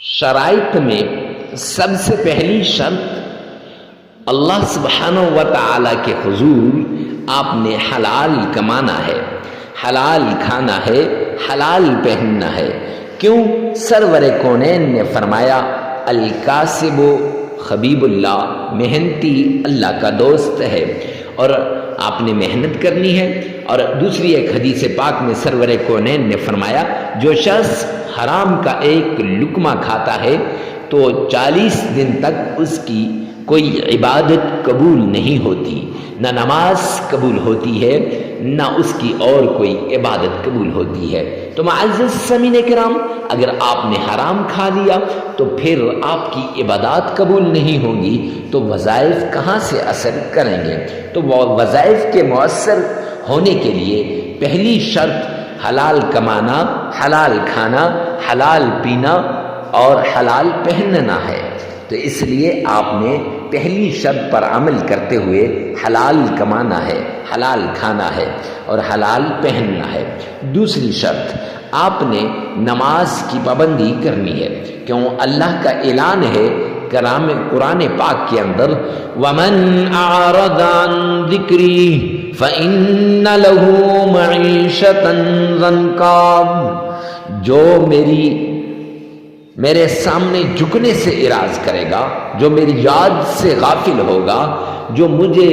شرائط میں سب سے پہلی شرط اللہ سبحانہ و تعالی کے حضور آپ نے حلال کمانا ہے، حلال کھانا ہے، حلال پہننا ہے۔ کیوں؟ سرور کونین نے فرمایا الکاسب حبیب اللہ، محنتی اللہ کا دوست ہے، اور آپ نے محنت کرنی ہے۔ اور دوسری ایک حدیث پاک میں سرور کونین نے فرمایا جو شخص حرام کا ایک لقمہ کھاتا ہے تو 40 دن تک اس کی کوئی عبادت قبول نہیں ہوتی، نہ نماز قبول ہوتی ہے، نہ اس کی اور کوئی عبادت قبول ہوتی ہے۔ تو معزز سامعین کرام، اگر آپ نے حرام کھا لیا تو پھر آپ کی عبادات قبول نہیں ہوں گی، تو وظائف کہاں سے اثر کریں گے؟ تو وہ وظائف کے مؤثر ہونے کے لیے پہلی شرط حلال کمانا، حلال کھانا، حلال پینا اور حلال پہننا ہے۔ تو اس لیے آپ نے پہلی شرط پر عمل کرتے ہوئے حلال کمانا ہے، حلال کھانا ہے اور حلال پہننا ہے۔ دوسری شرط، آپ نے نماز کی پابندی کرنی ہے، کیوں اللہ کا اعلان ہے قرآن پاک کے اندر وَمَنْ أَعْرَضَ عَنْ ذِكْرِي فَإِنَّ لَهُ مَعِيشَةً ضَنْكًا، جو میرے سامنے جھکنے سے اعراض کرے گا، جو میری یاد سے غافل ہوگا، جو مجھے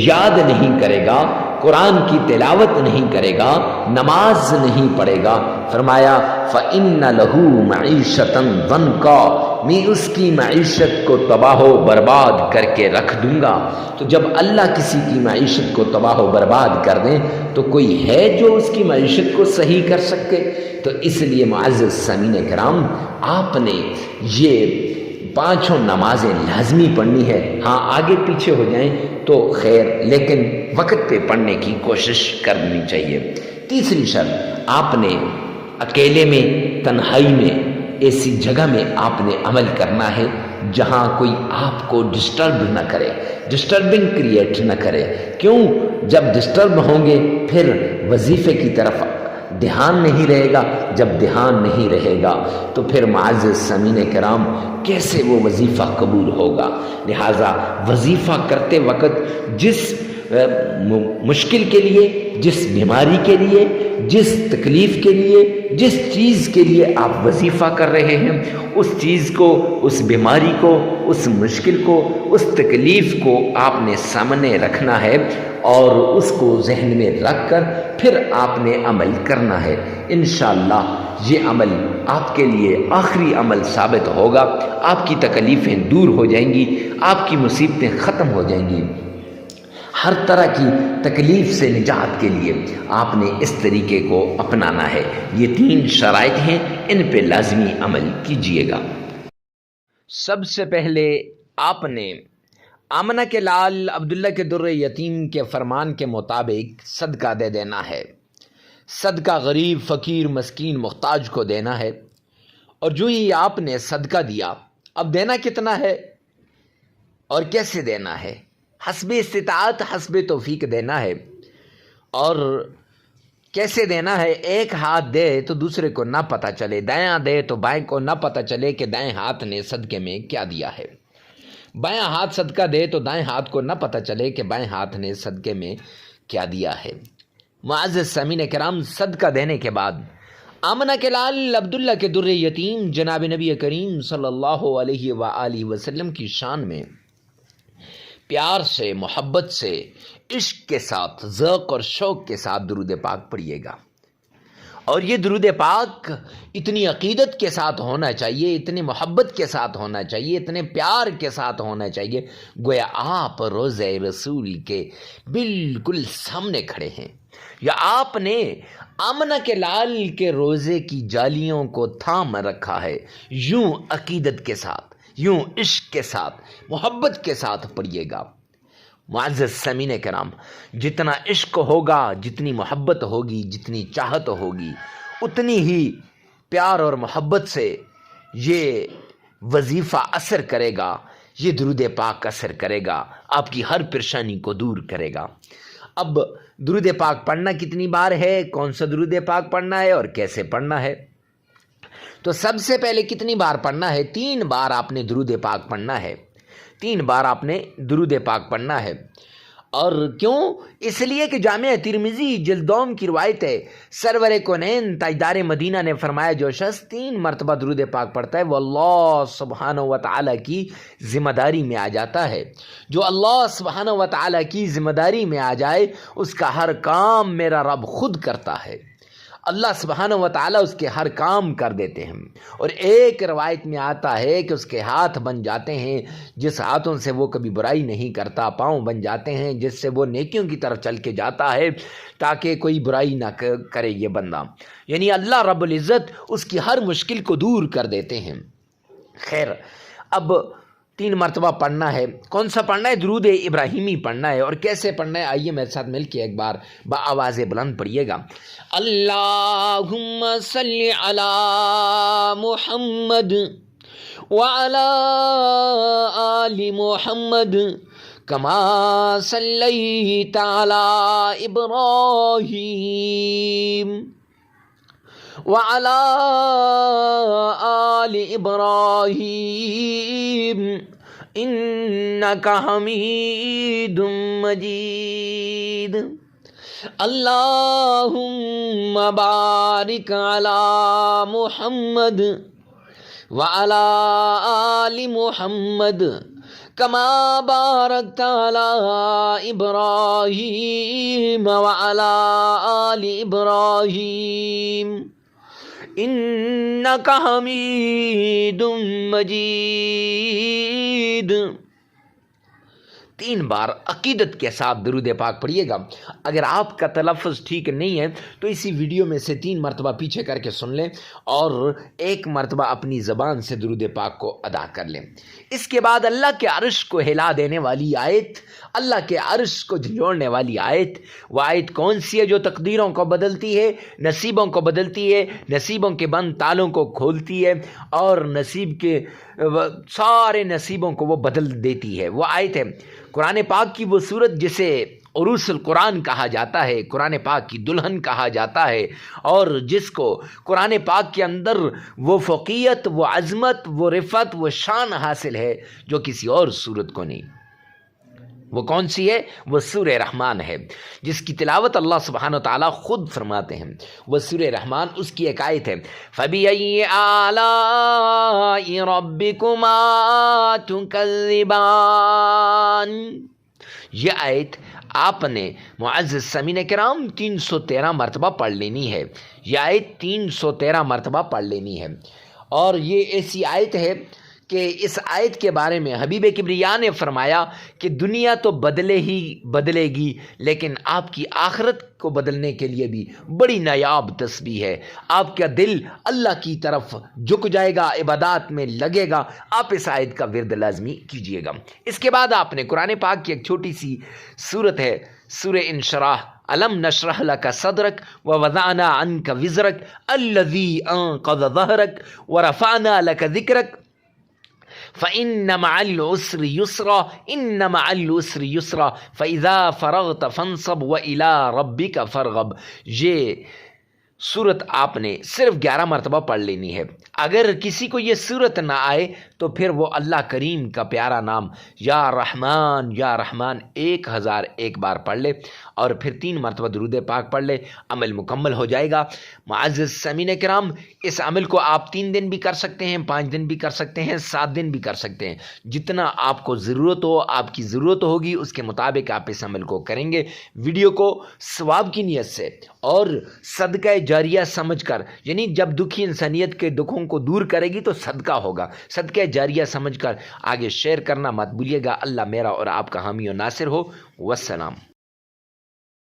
یاد نہیں کرے گا، قرآن کی تلاوت نہیں کرے گا، نماز نہیں پڑھے گا، فرمایا فَإِنَّ لَهُ مَعِيشَةً ضَنْكًا، میں اس کی معیشت کو تباہ و برباد کر کے رکھ دوں گا۔ تو جب اللہ کسی کی معیشت کو تباہ و برباد کر دیں تو کوئی ہے جو اس کی معیشت کو صحیح کر سکے؟ تو اس لیے معزز سامعین کرام، آپ نے یہ 5 نمازیں لازمی پڑھنی ہے۔ ہاں آگے پیچھے ہو جائیں تو خیر، لیکن وقت پہ پڑھنے کی کوشش کرنی چاہیے۔ تیسری شرط، آپ نے اکیلے میں، تنہائی میں، ایسی جگہ میں آپ نے عمل کرنا ہے جہاں کوئی آپ کو ڈسٹرب نہ کرے، ڈسٹربنگ کریٹ نہ کرے۔ کیوں؟ جب ڈسٹرب ہوں گے پھر وظیفے کی طرف دھیان نہیں رہے گا، جب دھیان نہیں رہے گا تو پھر معزز سامعین کرام کیسے وہ وظیفہ قبول ہوگا؟ لہٰذا وظیفہ کرتے وقت جس مشکل کے لیے، جس بیماری کے لیے، جس تکلیف کے لیے، جس چیز کے لیے آپ وظیفہ کر رہے ہیں، اس چیز کو، اس بیماری کو، اس مشکل کو، اس تکلیف کو آپ نے سامنے رکھنا ہے اور اس کو ذہن میں رکھ کر پھر آپ نے عمل کرنا ہے۔ انشاءاللہ یہ عمل آپ کے لیے آخری عمل ثابت ہوگا، آپ کی تکلیفیں دور ہو جائیں گی، آپ کی مصیبتیں ختم ہو جائیں گی۔ ہر طرح کی تکلیف سے نجات کے لیے آپ نے اس طریقے کو اپنانا ہے۔ یہ 3 شرائط ہیں، ان پہ لازمی عمل کیجیے گا۔ سب سے پہلے آپ نے آمنہ کے لال عبداللہ کے در یتیم کے فرمان کے مطابق صدقہ دے دینا ہے۔ صدقہ غریب، فقیر، مسکین، محتاج کو دینا ہے۔ اور جو ہی آپ نے صدقہ دیا، اب دینا کتنا ہے اور کیسے دینا ہے؟ حسب استطاعت، حسب توفیق دینا ہے۔ اور کیسے دینا ہے؟ ایک ہاتھ دے تو دوسرے کو نہ پتہ چلے، دایاں دے تو بائیں کو نہ پتہ چلے کہ دائیں ہاتھ نے صدقے میں کیا دیا ہے۔ بایاں ہاتھ صدقہ دے تو دائیں ہاتھ کو نہ پتہ چلے کہ بائیں ہاتھ نے صدقے میں کیا دیا ہے۔ معزز سامعین کرام، صدقہ دینے کے بعد آمنہ کے لال عبداللہ کے در یتیم جناب نبی کریم صلی اللہ علیہ وآلہ وسلم کی شان میں پیار سے، محبت سے، عشق کے ساتھ، ذوق اور شوق کے ساتھ درود پاک پڑھیے گا۔ اور یہ درود پاک اتنی عقیدت کے ساتھ ہونا چاہیے، اتنی محبت کے ساتھ ہونا چاہیے، اتنے پیار کے ساتھ ہونا چاہیے، گویا آپ روضہ رسول کے بالکل سامنے کھڑے ہیں، یا آپ نے آمنہ کے لال کے روزے کی جالیوں کو تھام رکھا ہے۔ یوں عقیدت کے ساتھ، یوں عشق کے ساتھ، محبت کے ساتھ پڑھیے گا۔ معزز سامعین کرام، جتنا عشق ہوگا، جتنی محبت ہوگی، جتنی چاہت ہوگی، اتنی ہی پیار اور محبت سے یہ وظیفہ اثر کرے گا، یہ درود پاک اثر کرے گا، آپ کی ہر پریشانی کو دور کرے گا۔ اب درود پاک پڑھنا کتنی بار ہے، کون سا درود پاک پڑھنا ہے اور کیسے پڑھنا ہے؟ تو سب سے پہلے کتنی بار پڑھنا ہے؟ 3 بار آپ نے درود پاک پڑھنا ہے، 3 بار آپ نے درود پاک پڑھنا ہے۔ اور کیوں؟ اس لیے کہ جامع ترمذی جلد دوم کی روایت ہے، سرور کونین تاجدار مدینہ نے فرمایا جو شخص 3 مرتبہ درود پاک پڑھتا ہے وہ اللہ سبحانہ و تعالیٰ کی ذمہ داری میں آ جاتا ہے۔ جو اللہ سبحانہ و تعالیٰ کی ذمہ داری میں آ جائے اس کا ہر کام میرا رب خود کرتا ہے، اللہ سبحانہ و تعالیٰ اس کے ہر کام کر دیتے ہیں۔ اور ایک روایت میں آتا ہے کہ اس کے ہاتھ بن جاتے ہیں جس ہاتھوں سے وہ کبھی برائی نہیں کرتا، پاؤں بن جاتے ہیں جس سے وہ نیکیوں کی طرف چل کے جاتا ہے تاکہ کوئی برائی نہ کرے یہ بندہ، یعنی اللہ رب العزت اس کی ہر مشکل کو دور کر دیتے ہیں۔ خیر، اب 3 مرتبہ پڑھنا ہے۔ کون سا پڑھنا ہے؟ درود ابراہیمی پڑھنا ہے۔ اور کیسے پڑھنا ہے؟ آئیے میرے ساتھ مل کے ایک بار بآواز بلند پڑھیے گا۔ اللہم صلی علی محمد وعلی آل محمد کما صلیت علی ابراہیم وعلى آل إبراهيم إنك حميد مجيد اللهم بارك على محمد وعلى آل محمد كما باركت على إبراهيم وعلى آل إبراهيم إنك حميد مجيد۔ 3 بار عقیدت کے ساتھ درود پاک پڑھیے گا۔ اگر آپ کا تلفظ ٹھیک نہیں ہے تو اسی ویڈیو میں سے 3 مرتبہ پیچھے کر کے سن لیں اور 1 مرتبہ اپنی زبان سے درود پاک کو ادا کر لیں۔ اس کے بعد اللہ کے عرش کو ہلا دینے والی آیت، اللہ کے عرش کو جھنجھوڑنے والی آیت، وہ آیت کون سی ہے جو تقدیروں کو بدلتی ہے، نصیبوں کو بدلتی ہے، نصیبوں کے بند تالوں کو کھولتی ہے اور نصیب کے سارے نصیبوں کو وہ بدل دیتی ہے؟ وہ آیت ہے قرآن پاک کی وہ صورت جسے عروس القرآن کہا جاتا ہے، قرآن پاک کی دلہن کہا جاتا ہے، اور جس کو قرآن پاک کے اندر وہ فوقیت، وہ عظمت، وہ رفعت، وہ شان حاصل ہے جو کسی اور صورت کو نہیں۔ وہ کون سی ہے؟ وہ سورہ رحمان ہے، جس کی تلاوت اللہ سبحانہ وتعالیٰ خود فرماتے ہیں۔ وہ سورہ رحمان، اس کی ایک آیت ہے فَبِأَيِّ آلَاءِ رَبِّكُمَا تُكَذِّبَانِ۔ یہ آیت آپ نے معزز سامعین کرام 313 مرتبہ پڑھ لینی ہے۔ یہ آیت 313 مرتبہ پڑھ لینی ہے، اور یہ ایسی آیت ہے کہ اس آیت کے بارے میں حبیب کبریا نے فرمایا کہ دنیا تو بدلے گی لیکن آپ کی آخرت کو بدلنے کے لیے بھی بڑی نایاب تسبیح ہے۔ آپ کا دل اللہ کی طرف جھک جائے گا، عبادات میں لگے گا۔ آپ اس آیت کا ورد لازمی کیجیے گا۔ اس کے بعد آپ نے قرآن پاک کی ایک چھوٹی سی صورت ہے سورہ انشراح، الم نشرح لک صدرک ووضعنا عنک وزرک الذی انقض ظہرک ورفعنا لک ذکرک فَإِنَّ مَعَ الْعُسْرِ يُسْرًا إِنَّ مَعَ الْعُسْرِ يُسْرًا فَإِذَا فَرَغْتَ فَانصَبْ وَإِلَىٰ رَبِّكَ فَارْغَب۔ یہ سورت آپ نے صرف 11 مرتبہ پڑھ لینی ہے۔ اگر کسی کو یہ سورت نہ آئے تو پھر وہ اللہ کریم کا پیارا نام یا رحمان 1001 بار پڑھ لے اور پھر 3 مرتبہ درود پاک پڑھ لے، عمل مکمل ہو جائے گا۔ معزز سامعین کرام، اس عمل کو آپ 3 دن بھی کر سکتے ہیں، 5 دن بھی کر سکتے ہیں، 7 دن بھی کر سکتے ہیں، جتنا آپ کو ضرورت ہو، آپ کی ضرورت ہوگی اس کے مطابق آپ اس عمل کو کریں گے۔ ویڈیو کو ثواب کی نیت سے اور صدقہ جاریہ سمجھ کر، یعنی جب دکھی انسانیت کے دکھوں کو دور کرے گی تو صدقہ ہوگا، صدقہ جاریہ سمجھ کر آگے شیئر کرنا مت بھولیے گا۔ اللہ میرا اور آپ کا حامی و ناصر ہو۔ والسلام۔